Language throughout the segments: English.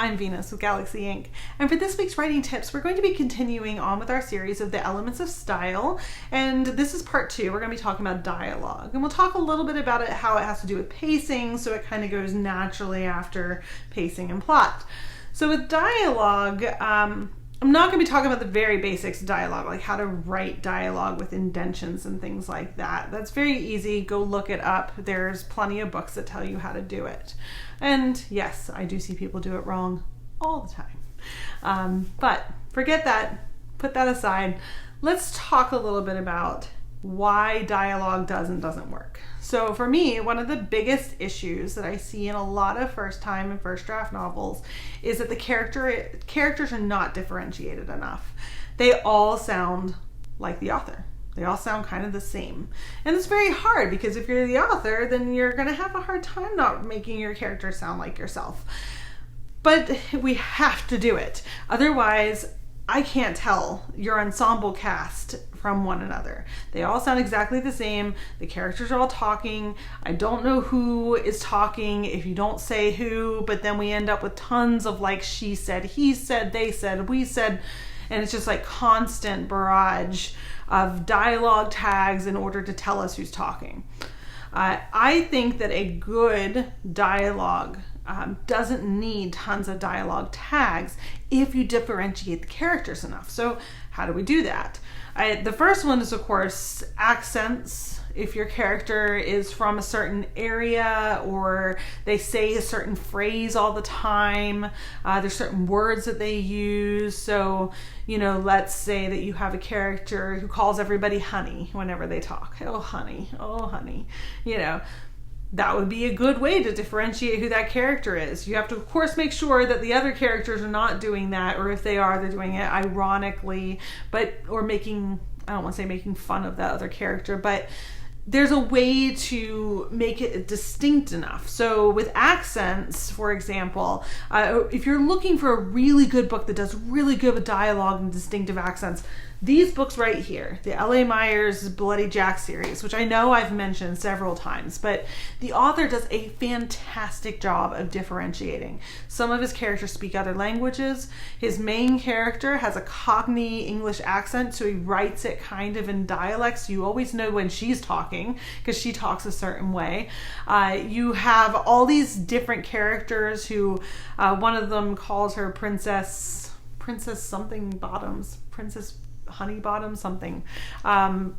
I'm Venus with Galaxy Inc. And for this week's writing tips, we're going to be continuing on with our series of the elements of style. And this is part 2. We're going to be talking about dialogue. And we'll talk a little bit about it, how it has to do with pacing, so it kind of goes naturally after pacing and plot. So with dialogue, I'm not going to be talking about the very basics of dialogue, like how to write dialogue with indentions and things like that. That's very easy. Go look it up. There's plenty of books that tell you how to do it. And yes, I do see people do it wrong all the time. But forget that. Put that aside. Let's talk a little bit about why dialogue does and doesn't work. So for me, one of the biggest issues that I see in a lot of first time and first draft novels is that the characters are not differentiated enough. They all sound like the author. They all sound kind of the same. And it's very hard because if you're the author, then you're going to have a hard time not making your character sound like yourself. But we have to do it. Otherwise, I can't tell your ensemble cast from one another. They all sound exactly the same. The characters are all talking. I don't know who is talking if you don't say who, but then we end up with tons of like she said, he said, they said, we said, and it's just like constant barrage of dialogue tags in order to tell us who's talking. I think that a good dialogue doesn't need tons of dialogue tags if you differentiate the characters enough. So how do we do that? The first one is, of course, accents. If your character is from a certain area or they say a certain phrase all the time, there's certain words that they use. So, let's say that you have a character who calls everybody honey whenever they talk. Oh, honey. Oh, honey. That would be a good way to differentiate who that character is. You have to, of course, make sure that the other characters are not doing that, or if they are, they're doing it ironically, or making, I don't want to say making fun of that other character, but there's a way to make it distinct enough. So with accents, for example, if you're looking for a really good book that does really good with dialogue and distinctive accents, these books right here, the L.A. Myers Bloody Jack series, which I know I've mentioned several times, but the author does a fantastic job of differentiating. Some of his characters speak other languages. His main character has a Cockney English accent, so he writes it kind of in dialects. You always know when she's talking because she talks a certain way. You have all these different characters who, one of them calls her Princess something Bottoms, Princess Honey Bottom something, so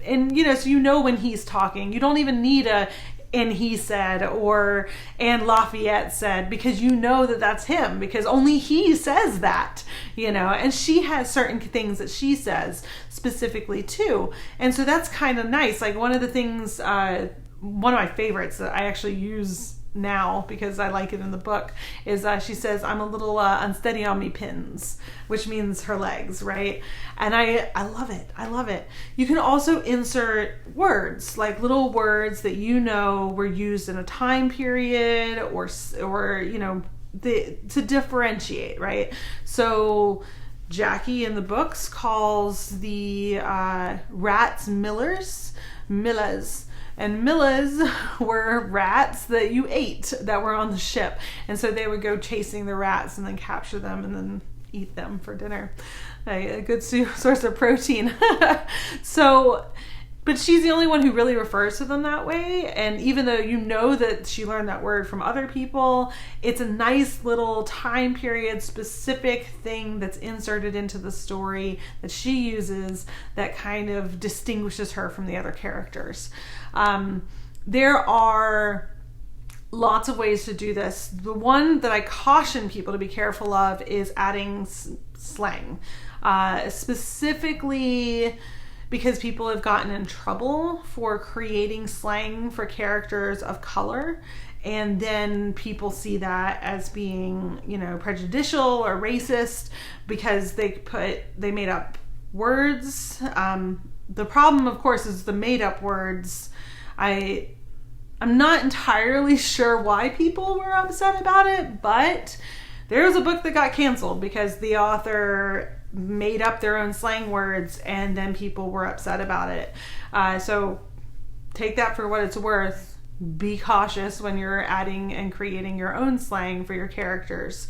when he's talking. You don't even need and he said or and Lafayette said, because that's him, because only he says that, and she has certain things that she says specifically too. And so that's kind of nice. Like one of the things, one of my favorites that I actually use now because I like it in the book is she says, I'm a little unsteady on me pins, which means her legs, right? And I love it. I love it. You can also insert words, like little words that were used in a time period or to differentiate, right? So Jackie in the books calls the rats millas. And millas were rats that you ate that were on the ship. And so they would go chasing the rats and then capture them and then eat them for dinner. A good source of protein. But she's the only one who really refers to them that way. And even though that she learned that word from other people, it's a nice little time period specific thing that's inserted into the story that she uses that kind of distinguishes her from the other characters. There are lots of ways to do this. The one that I caution people to be careful of is adding slang. Specifically because people have gotten in trouble for creating slang for characters of color, and then people see that as being, prejudicial or racist because they made up words. The problem, of course, is the made up words. I'm not entirely sure why people were upset about it, but there was a book that got canceled because the author made up their own slang words and then people were upset about it. So take that for what it's worth. be cautious when you're adding and creating your own slang for your characters.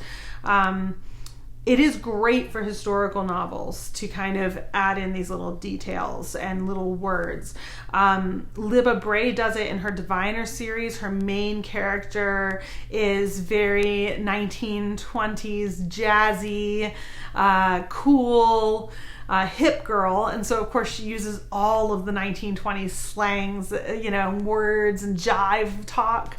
It is great for historical novels to kind of add in these little details and little words. Libba Bray does it in her Diviner series. Her main character is very 1920s, jazzy, cool, hip girl, and so of course she uses all of the 1920s slangs, words and jive talk,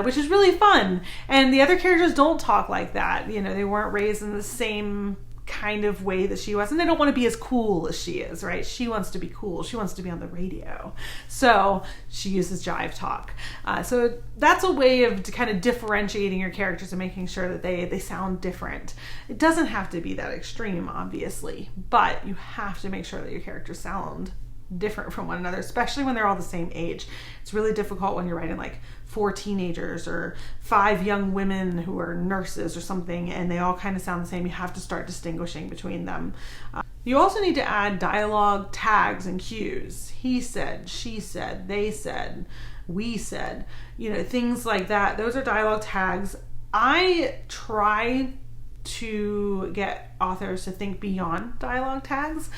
which is really fun. And the other characters don't talk like that. They weren't raised in the same kind of way that she was, and they don't want to be as cool as she is, right? She wants to be cool. She wants to be on the radio, so she uses jive talk. So that's a way of kind of differentiating your characters and making sure that they sound different. It doesn't have to be that extreme, obviously, but you have to make sure that your characters sound different from one another, especially when they're all the same age. It's really difficult when you're writing like 4 teenagers or 5 young women who are nurses or something, and they all kind of sound the same. You have to start distinguishing between them. You also need to add dialogue tags and cues. He said, she said, they said, we said, things like that. Those are dialogue tags. I try to get authors to think beyond dialogue tags.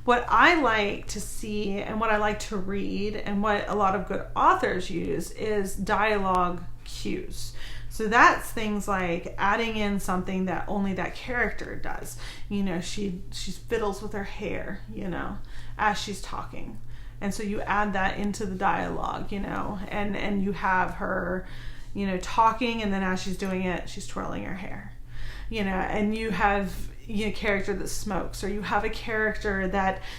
What I like to see and what I like to read and what a lot of good authors use is dialogue cues. So that's things like adding in something that only that character does. She fiddles with her hair, as she's talking. And so you add that into the dialogue, and you have her, talking, and then as she's doing it, she's twirling her hair. And you have a character that smokes, or you have a character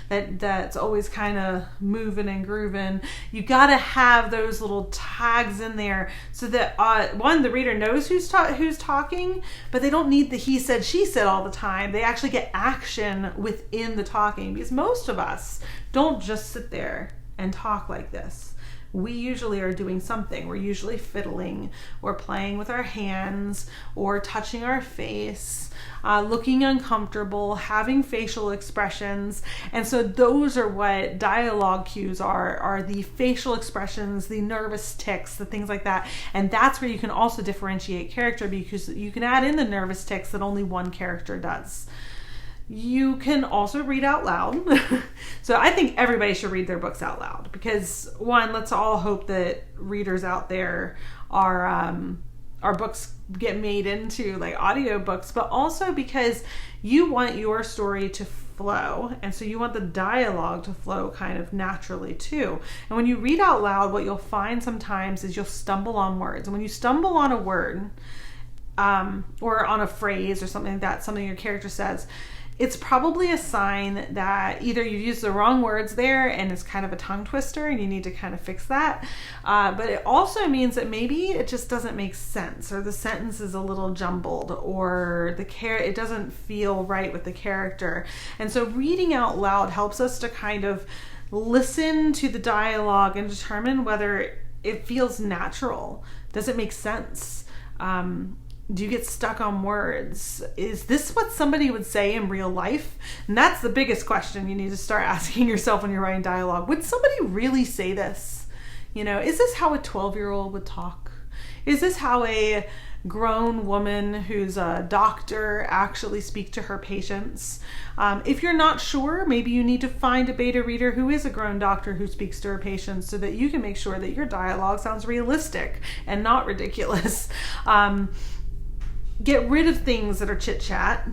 that's always kind of moving and grooving. You got to have those little tags in there so that one, the reader knows who's talking, but they don't need the he said, she said all the time. They actually get action within the talking, because most of us don't just sit there and talk like this. We usually are doing something. We're usually fiddling or playing with our hands or touching our face, looking uncomfortable, having facial expressions. And so those are what dialogue cues are the facial expressions, the nervous tics, the things like that. And that's where you can also differentiate character, because you can add in the nervous tics that only one character does. You can also read out loud. So I think everybody should read their books out loud, because one, let's all hope that readers out there our books get made into like audiobooks, but also because you want your story to flow, and so you want the dialogue to flow kind of naturally too. And when you read out loud, what you'll find sometimes is you'll stumble on words. And when you stumble on a word or on a phrase or something like that, something your character says, it's probably a sign that either you used the wrong words there and it's kind of a tongue twister and you need to kind of fix that. But it also means that maybe it just doesn't make sense, or the sentence is a little jumbled, or it doesn't feel right with the character. And so reading out loud helps us to kind of listen to the dialogue and determine whether it feels natural. Does it make sense? Do you get stuck on words? Is this what somebody would say in real life? And that's the biggest question you need to start asking yourself when you're writing dialogue. Would somebody really say this? Is this how a 12-year-old would talk? Is this how a grown woman who's a doctor actually speak to her patients? If you're not sure, maybe you need to find a beta reader who is a grown doctor who speaks to her patients, so that you can make sure that your dialogue sounds realistic and not ridiculous. Get rid of things that are chit chat,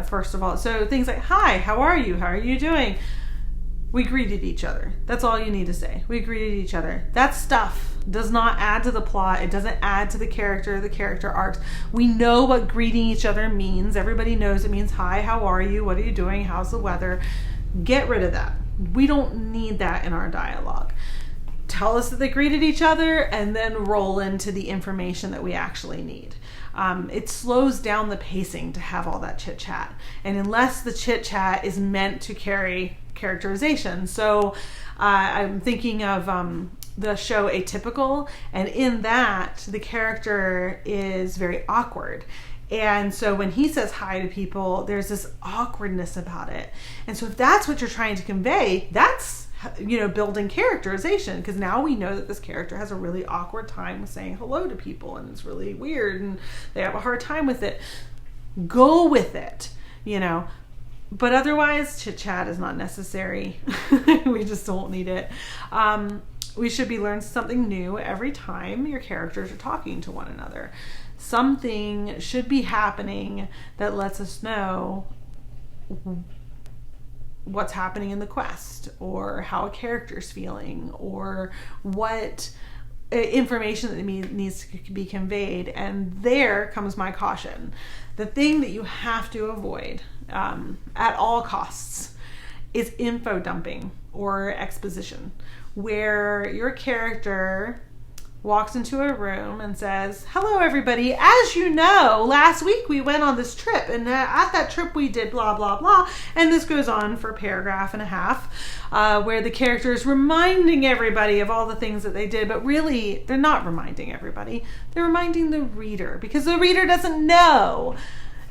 first of all. So things like, hi, how are you? How are you doing? We greeted each other. That's all you need to say. We greeted each other. That stuff does not add to the plot. It doesn't add to the character arcs. We know what greeting each other means. Everybody knows it means, hi, how are you? What are you doing? How's the weather? Get rid of that. We don't need that in our dialogue. Tell us that they greeted each other and then roll into the information that we actually need. It slows down the pacing to have all that chit chat, and unless the chit chat is meant to carry characterization. So I'm thinking of the show Atypical, and in that the character is very awkward. And so when he says hi to people, there's this awkwardness about it. And so if that's what you're trying to convey, that's building characterization, because now we know that this character has a really awkward time with saying hello to people, and it's really weird and they have a hard time with it. Go with it, but otherwise chit chat is not necessary. We just don't need it. We should be learning something new every time your characters are talking to one another. Something should be happening that lets us know what's happening in the quest, or how a character's feeling, or what information that needs to be conveyed. And there comes my caution. The thing that you have to avoid at all costs is info dumping or exposition, where your character walks into a room and says, hello everybody, as you know, last week we went on this trip, and at that trip we did blah blah blah, and this goes on for a paragraph and a half, where the character is reminding everybody of all the things that they did, but really they're not reminding everybody, they're reminding the reader, because the reader doesn't know.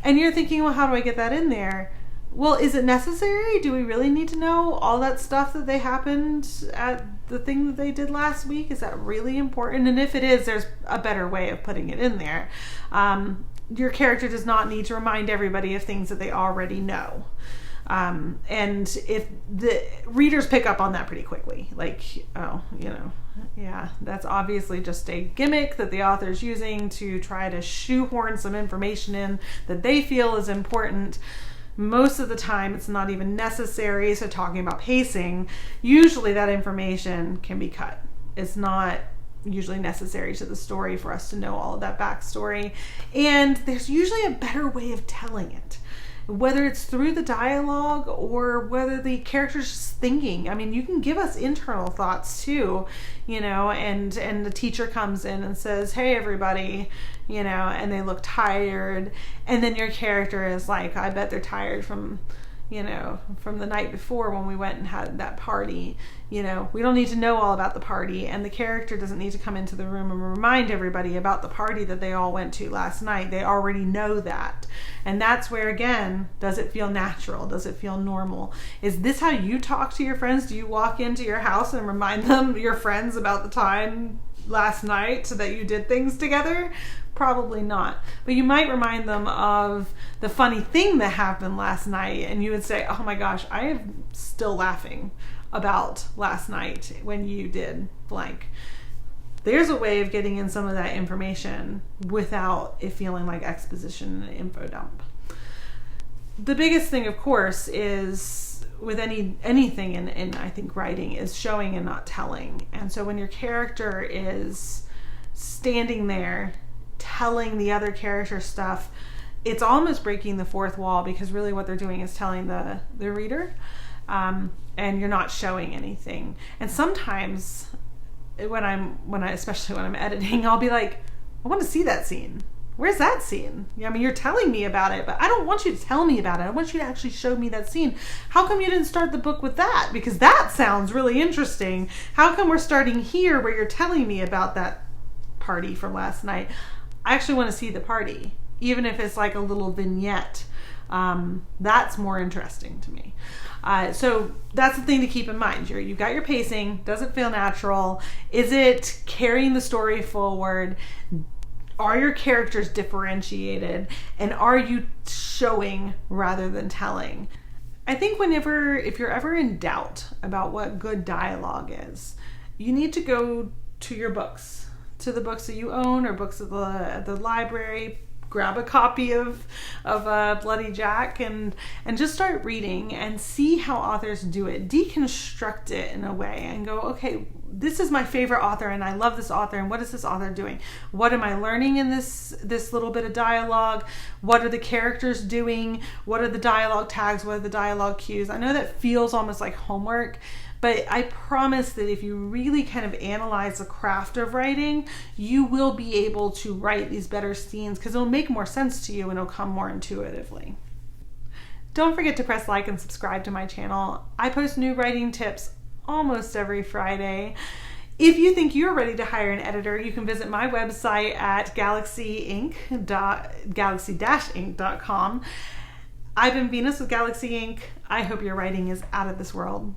And you're thinking, well, how do I get that in there? Well, is it necessary? Do we really need to know all that stuff that they happened at the thing that they did last week? Is that really important? And if it is, there's a better way of putting it in there. Your character does not need to remind everybody of things that they already know. And if the readers pick up on that pretty quickly, that's obviously just a gimmick that the author's using to try to shoehorn some information in that they feel is important. Most of the time it's not even necessary. So talking about pacing, usually that information can be cut. It's not usually necessary to the story for us to know all of that backstory. And there's usually a better way of telling it, whether it's through the dialogue or whether the character's just thinking. I mean, you can give us internal thoughts too, and the teacher comes in and says, hey everybody, and they look tired, and then your character is like, I bet they're tired from the night before when we went and had that party. We don't need to know all about the party, and the character doesn't need to come into the room and remind everybody about the party that they all went to last night. They already know that. And that's where, again, does it feel natural? Does it feel normal? Is this how you talk to your friends? Do you walk into your house and remind them, your friends, about the time last night so that you did things together? Probably not. But you might remind them of the funny thing that happened last night, and you would say, oh my gosh, I am still laughing about last night when you did blank. There's a way of getting in some of that information without it feeling like exposition and info dump. The biggest thing, of course, is with anything in I think writing, is showing and not telling. And so when your character is standing there telling the other character stuff, it's almost breaking the fourth wall, because really what they're doing is telling the reader, and you're not showing anything. And sometimes especially when I'm editing, I'll be like, I want to see that scene. Where's that scene? You're telling me about it, but I don't want you to tell me about it. I want you to actually show me that scene. How come you didn't start the book with that? Because that sounds really interesting. How come we're starting here where you're telling me about that party from last night? I actually want to see the party, even if it's like a little vignette. That's more interesting to me. So that's the thing to keep in mind. You've got your pacing. Does it feel natural? Is it carrying the story forward? Are your characters differentiated? And are you showing rather than telling? I think if you're ever in doubt about what good dialogue is, you need to go to your books, to the books that you own or books at the library. Grab a copy of Bloody Jack and just start reading and see how authors do it. Deconstruct it in a way and go, okay, this is my favorite author and I love this author, and what is this author doing? What am I learning in this little bit of dialogue? What are the characters doing? What are the dialogue tags? What are the dialogue cues? I know that feels almost like homework, but I promise that if you really kind of analyze the craft of writing, you will be able to write these better scenes, because it'll make more sense to you and it'll come more intuitively. Don't forget to press like and subscribe to my channel. I post new writing tips almost every Friday. If you think you're ready to hire an editor, you can visit my website at galaxy-inc.com. I've been Venus with Galaxy Inc. I hope your writing is out of this world.